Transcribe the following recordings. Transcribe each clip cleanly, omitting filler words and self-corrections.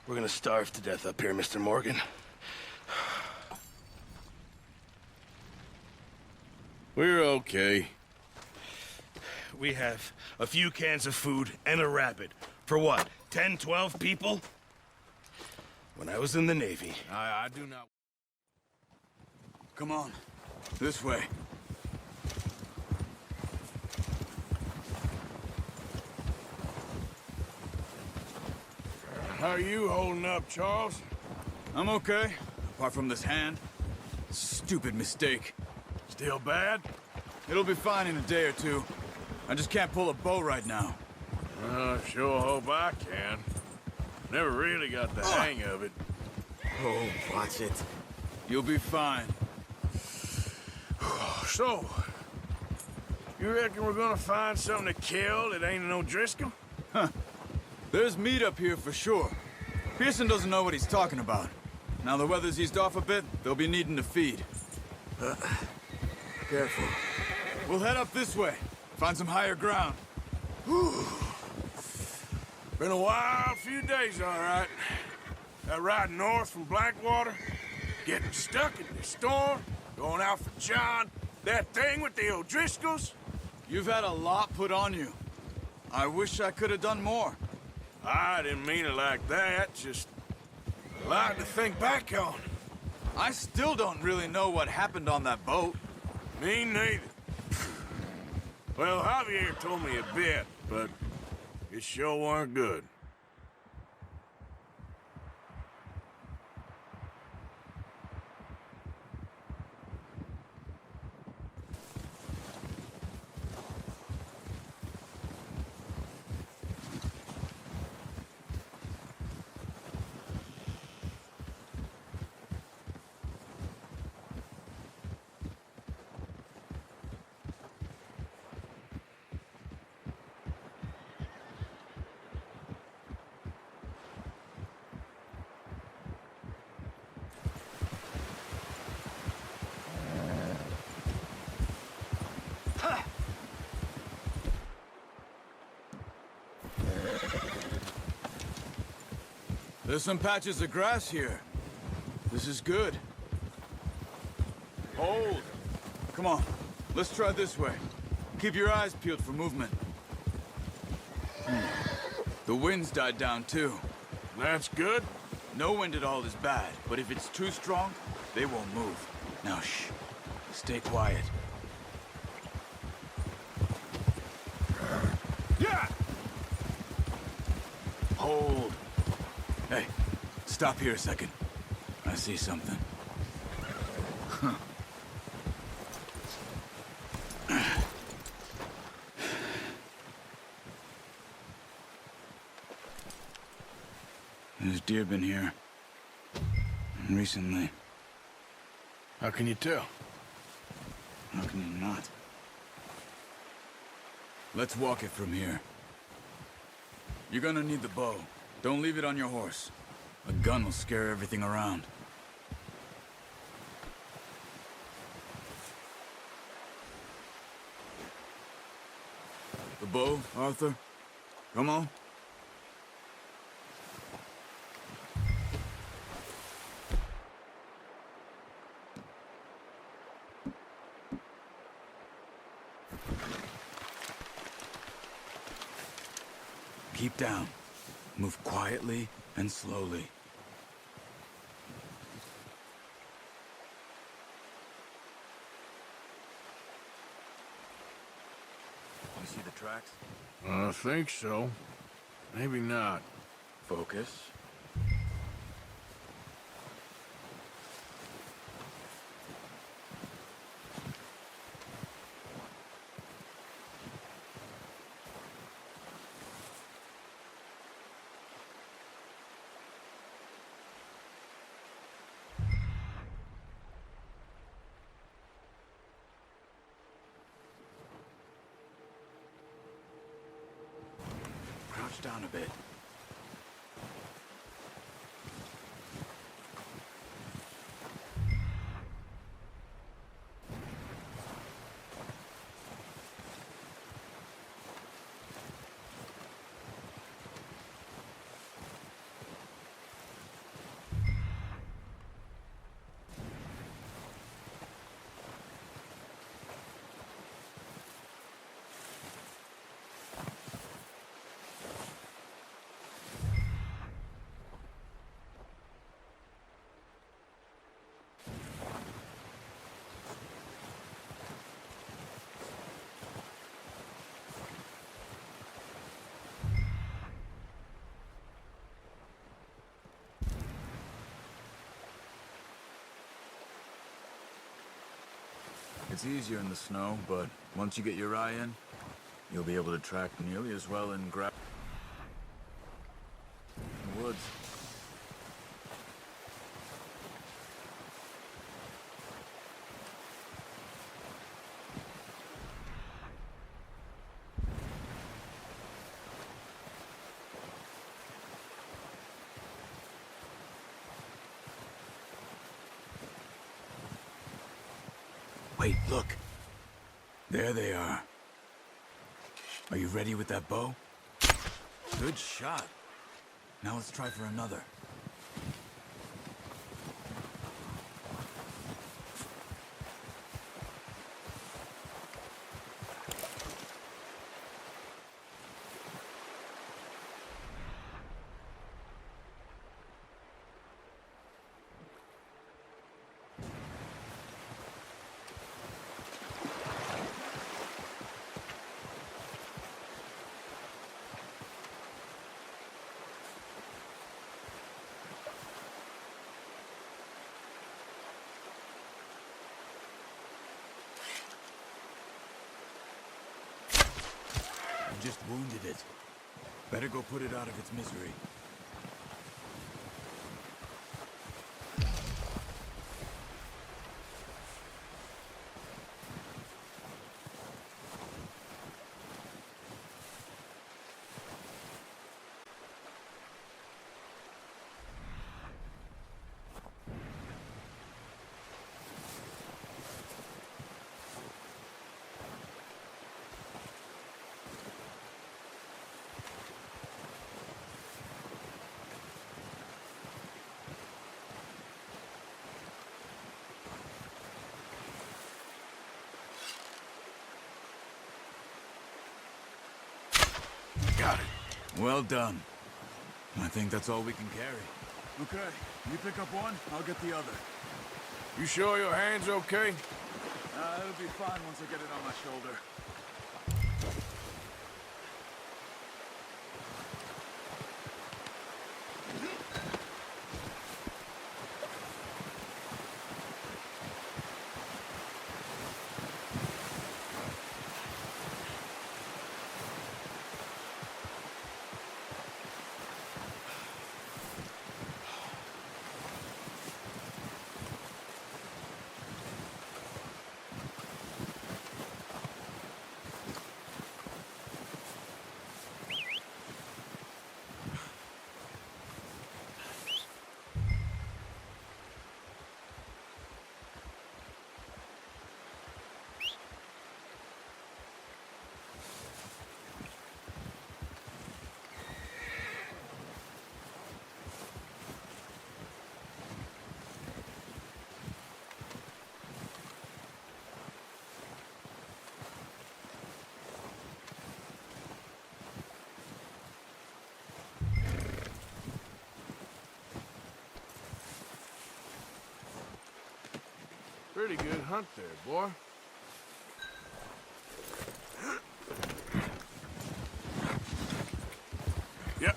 We're gonna starve to death up here, Mr. Morgan. We're okay. We have a few cans of food and a rabbit. For what, 10, 12 people? When I was in the Navy. I do not... Come on. This way. How are you holding up, Charles? I'm okay, apart from this hand. Stupid mistake. Still bad? It'll be fine in a day or two. I just can't pull a bow right now. Sure hope I can. Never really got the hang of it. Oh, watch it. You'll be fine. So, you reckon we're gonna find something to kill that ain't no Driscoll? There's meat up here for sure. Pearson doesn't know what he's talking about. Now the weather's eased off a bit, they'll be needing to feed. Careful. We'll head up this way. Find some higher ground. Been a wild few days, all right. That ride north from Blackwater, getting stuck in the storm, going out for John, that thing with the O'Driscolls. You've had a lot put on you. I wish I could have done more. I didn't mean it like that, just a lot to think back on. I still don't really know what happened on that boat. Me neither. Well, Javier told me a bit, but it sure weren't good. There's some patches of grass here. This is good. Hold. Come on, let's try this way. Keep your eyes peeled for movement. The wind's died down too. That's good. No wind at all is bad, but if it's too strong, they won't move. Now shh, stay quiet. Yeah! Hold. Hey, stop here a second. I see something. There's deer been here. Recently. How can you tell? How can you not? Let's walk it from here. You're gonna need the bow. Don't leave it on your horse. A gun will scare everything around. The bow, Arthur? Come on. Keep down. Move quietly and slowly. You see the tracks? I think so. Maybe not. Focus. Crouch down a bit. It's easier in the snow, but once you get your eye in, you'll be able to track nearly as well in the woods. Wait, look. There they are. Are you ready with that bow? Good shot. Now let's try for another. Just wounded it. Better go put it out of its misery. Got it. Well done. I think that's all we can carry. Okay, you pick up one, I'll get the other. You sure your hand's okay? It'll be fine once I get it on my shoulder. Pretty good hunt there, boy. Yep.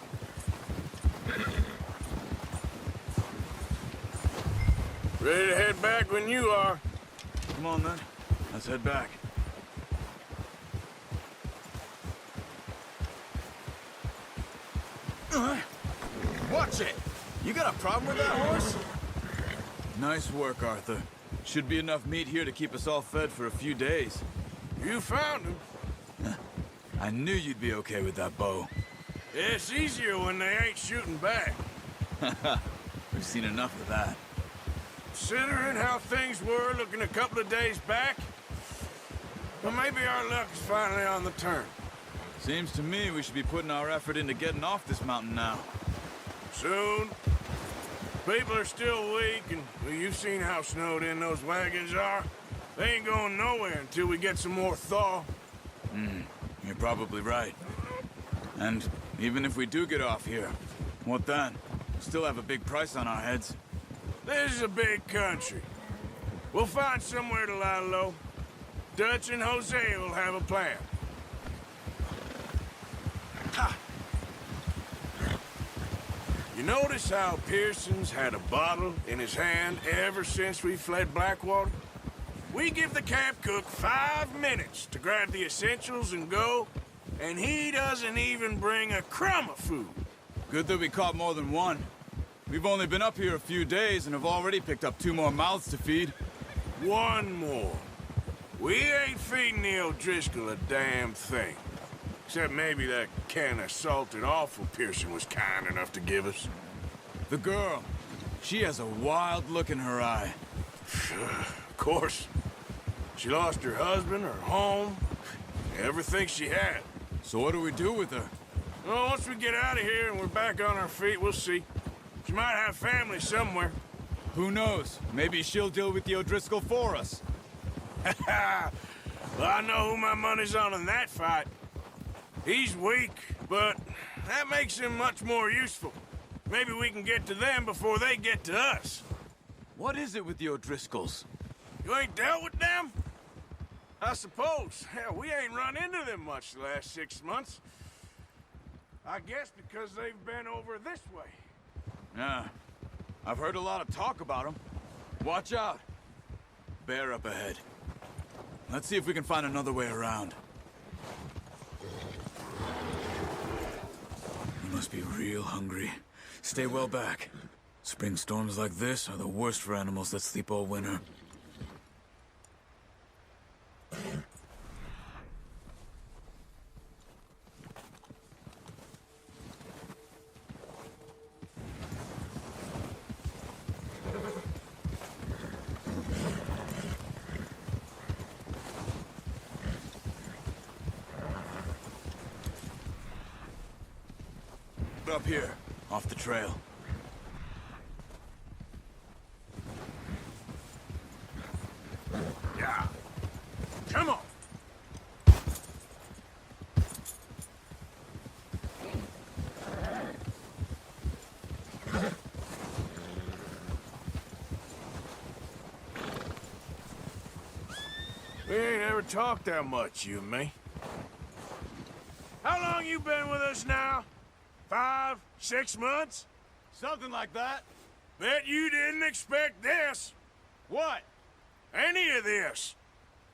Ready to head back when you are. Come on, then. Let's head back. Watch it! You got a problem with that horse? Nice work, Arthur. Should be enough meat here to keep us all fed for a few days. You found him. I knew you'd be okay with that bow. It's easier when they ain't shooting back. We've seen enough of that. Considering how things were looking a couple of days back, well, maybe our luck is finally on the turn. Seems to me we should be putting our effort into getting off this mountain now. Soon. People are still weak, and well, you've seen how snowed in those wagons are. They ain't going nowhere until we get some more thaw. You're probably right. And even if we do get off here, what then? We still have a big price on our heads. This is a big country. We'll find somewhere to lie low. Dutch and Jose will have a plan. Ha! You notice how Pearson's had a bottle in his hand ever since we fled Blackwater? We give the camp cook 5 minutes to grab the essentials and go, and he doesn't even bring a crumb of food. Good that we caught more than one. We've only been up here a few days and have already picked up 2 more mouths to feed. 1 more. We ain't feeding the O'Driscoll a damn thing. Except maybe that can of salted offal Pearson was kind enough to give us. The girl, she has a wild look in her eye. Of course. She lost her husband, her home, everything she had. So what do we do with her? Well, once we get out of here and we're back on our feet, we'll see. She might have family somewhere. Who knows? Maybe she'll deal with the O'Driscoll for us. Well, I know who my money's on in that fight. He's weak, but that makes him much more useful. Maybe we can get to them before they get to us. What is it with the O'Driscolls? You ain't dealt with them? I suppose. Hell, we ain't run into them much the last 6 months. I guess because they've been over this way. Yeah, I've heard a lot of talk about them. Watch out. Bear up ahead. Let's see if we can find another way around. You must be real hungry. Stay well back. Spring storms like this are the worst for animals that sleep all winter. Up here, off the trail. Yeah. Come on. We ain't ever talked that much, you and me. How long you been with us now? 5, 6 months? Something like that. Bet you didn't expect this. What? Any of this.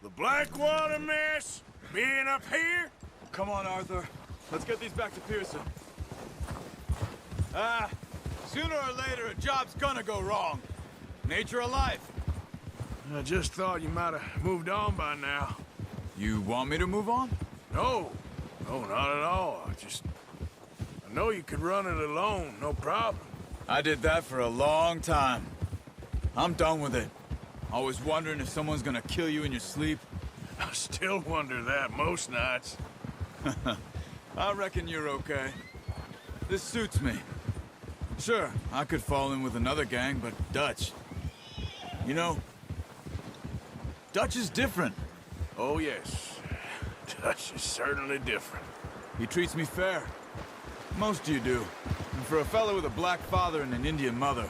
The Blackwater mess, being up here. Come on, Arthur. Let's get these back to Pearson. Sooner or later, a job's gonna go wrong. Nature of life. I just thought you might have moved on by now. You want me to move on? No, not at all. I know you could run it alone, no problem. I did that for a long time. I'm done with it. Always wondering if someone's gonna kill you in your sleep. I still wonder that most nights. I reckon you're okay. This suits me. Sure, I could fall in with another gang, but Dutch... You know, Dutch is different. Oh, yes. Dutch is certainly different. He treats me fair. Most of you do. And for a fellow with a black father and an Indian mother,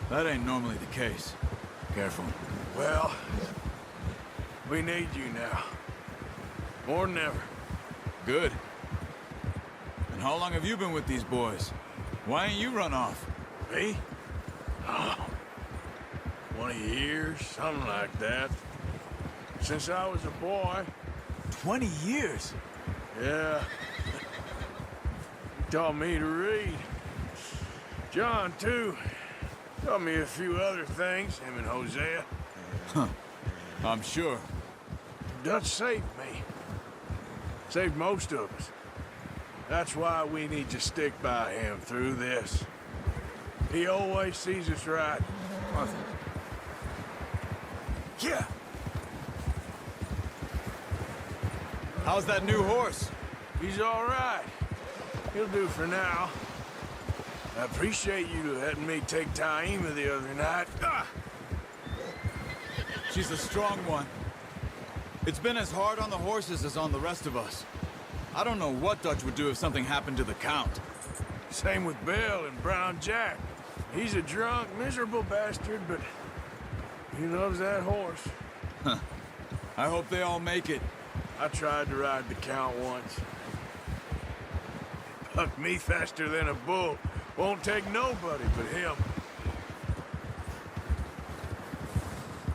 that ain't normally the case. Careful. Well, we need you now. More than ever. Good. And how long have you been with these boys? Why ain't you run off? Me? Oh, 20 years, something like that. Since I was a boy. 20 years? Yeah. He taught me to read. John, too. Taught me a few other things, him and Hosea. Huh. I'm sure. Dutch saved me. Saved most of us. That's why we need to stick by him through this. He always sees us right. Yeah. How's that new horse? He's all right. He'll do for now. I appreciate you letting me take Taima the other night. She's a strong one. It's been as hard on the horses as on the rest of us. I don't know what Dutch would do if something happened to the Count. Same with Bill and Brown Jack. He's a drunk, miserable bastard, but he loves that horse. Huh. I hope they all make it. I tried to ride the Count once. Bucked me faster than a bull. Won't take nobody but him.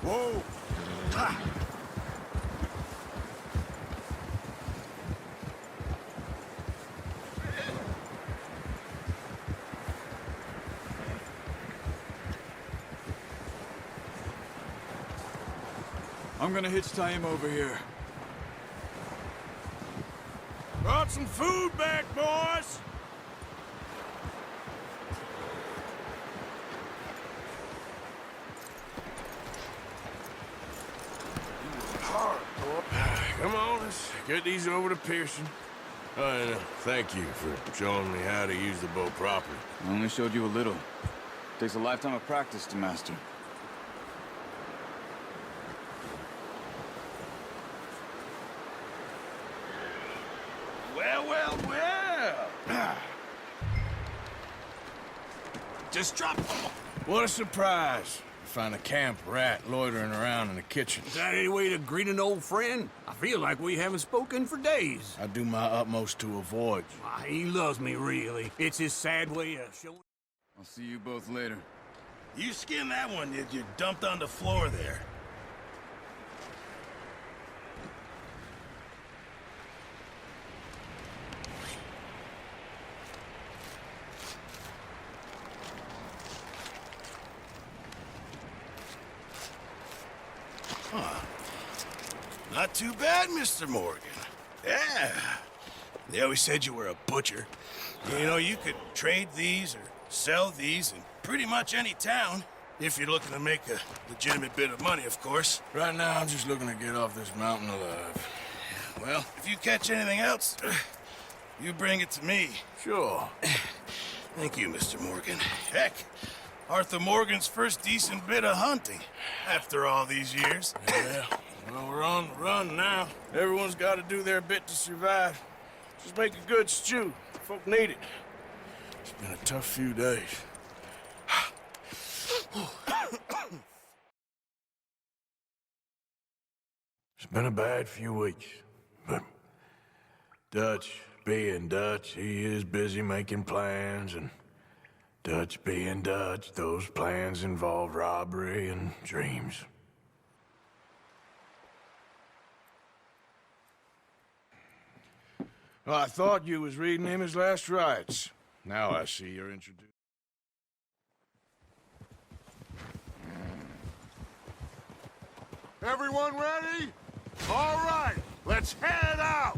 Whoa! I'm gonna hitch tie him over here. Brought some food back, boys! Hard, boy. Come on, let's get these over to Pearson. Oh, and thank you for showing me how to use the bow properly. I only showed you a little. Takes a lifetime of practice to master. Well, well, well. Just drop. What a surprise. Find a camp rat loitering around in the kitchen. Is that any way to greet an old friend? I feel like we haven't spoken for days. I do my utmost to avoid you. Why, he loves me, really. It's his sad way of showing... I'll see you both later. You skinned that one you dumped on the floor there. Huh. Not too bad, Mr. Morgan. Yeah. They always said you were a butcher. You know, you could trade these or sell these in pretty much any town. If you're looking to make a legitimate bit of money, of course. Right now, I'm just looking to get off this mountain alive. Well, if you catch anything else, you bring it to me. Sure. Thank you, Mr. Morgan. Heck, Arthur Morgan's first decent bit of hunting after all these years. Yeah, well, we're on the run now. Everyone's got to do their bit to survive. Just make a good stew. Folk need it. It's been a tough few days. It's been a bad few weeks, but Dutch being Dutch, he is busy making plans, and Dutch being Dutch, those plans involve robbery and dreams. Well, I thought you was reading him his last rites. Now I see you're introduced. Everyone ready? All right, let's head out!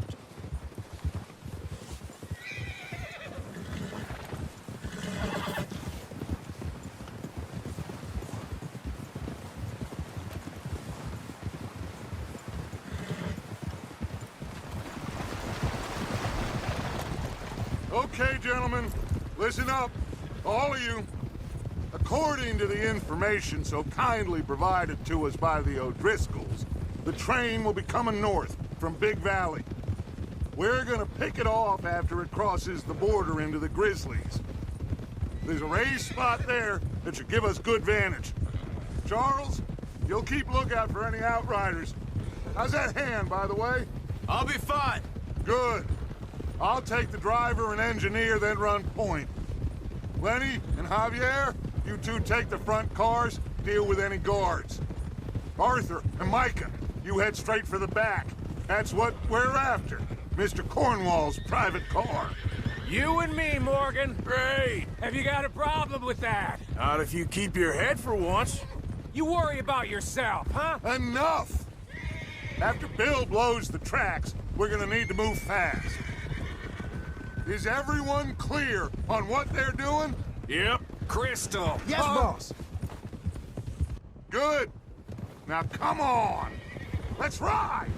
Okay, gentlemen, listen up, all of you. According to the information so kindly provided to us by the O'Driscolls, the train will be coming north from Big Valley. We're gonna pick it off after it crosses the border into the Grizzlies. There's a raised spot there that should give us good vantage. Charles, you'll keep lookout for any outriders. How's that hand, by the way? I'll be fine. Good. I'll take the driver and engineer, then run point. Lenny and Javier, you two take the front cars, deal with any guards. Arthur and Micah, you head straight for the back. That's what we're after. Mr. Cornwall's private car. You and me, Morgan. Great! Have you got a problem with that? Not if you keep your head for once. You worry about yourself, huh? Enough! After Bill blows the tracks, we're gonna need to move fast. Is everyone clear on what they're doing? Yep. Crystal. Yes, boss. Good. Now come on. Let's ride.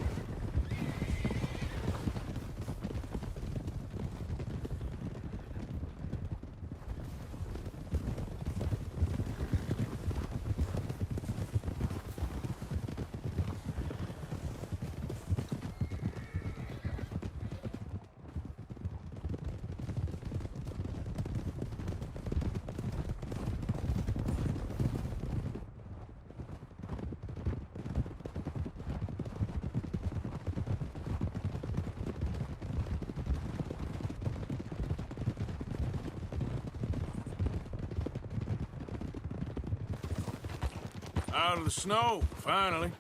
Out of the snow, finally.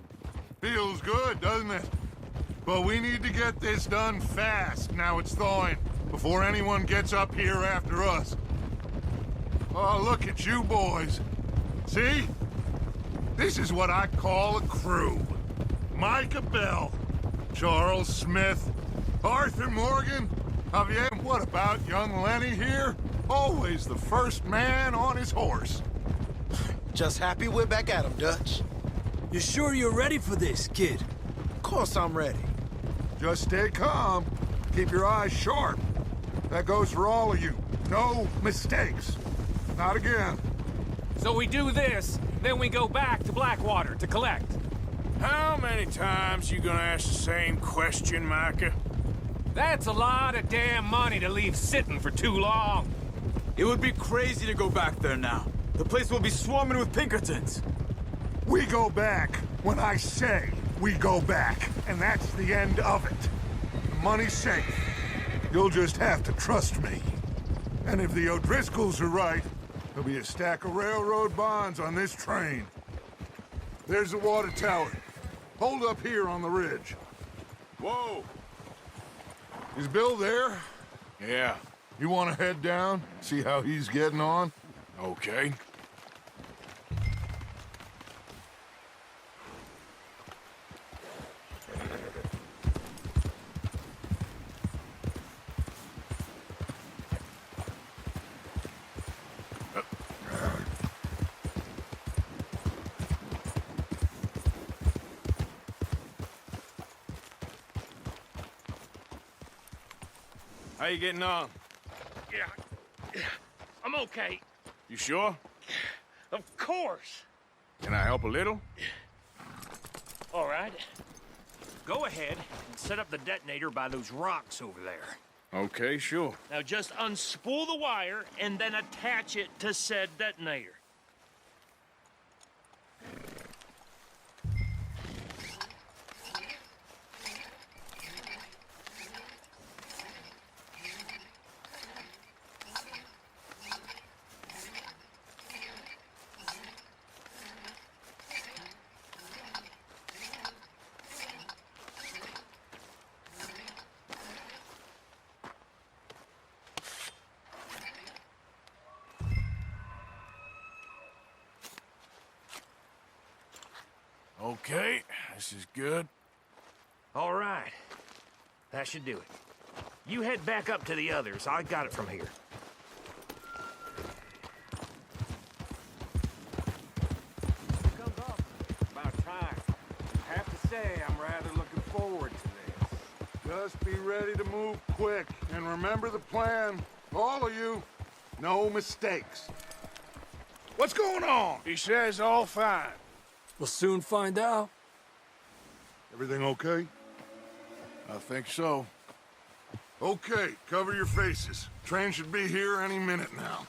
Feels good, doesn't it? But we need to get this done fast now it's thawing, before anyone gets up here after us. Oh, look at you boys. See? This is what I call a crew. Micah Bell, Charles Smith, Arthur Morgan, Javier. What about young Lenny here? Always the first man on his horse. Just happy we're back at him, Dutch. You sure you're ready for this, kid? Of course I'm ready. Just stay calm. Keep your eyes sharp. That goes for all of you. No mistakes. Not again. So we do this, then we go back to Blackwater to collect. How many times you gonna ask the same question, Micah? That's a lot of damn money to leave sitting for too long. It would be crazy to go back there now. The place will be swarming with Pinkertons. We go back when I say we go back, and that's the end of it. The money's safe. You'll just have to trust me. And if the O'Driscolls are right, there'll be a stack of railroad bonds on this train. There's the water tower. Hold up here on the ridge. Whoa! Is Bill there? Yeah, You want to head down, see how he's getting on? okay. How you getting on? Yeah, I'm okay. You sure? Of course. Can I help a little? All right. Go ahead and set up the detonator by those rocks over there. Okay, sure. Now just unspool the wire and then attach it to said detonator. Okay, this is good. All right. That should do it. You head back up to the others. I got it from here. Comes up. About time. I have to say, I'm rather looking forward to this. Just be ready to move quick, and remember the plan. All of you, no mistakes. What's going on? He says all fine. We'll soon find out. Everything okay? I think so. Okay, cover your faces. Train should be here any minute now.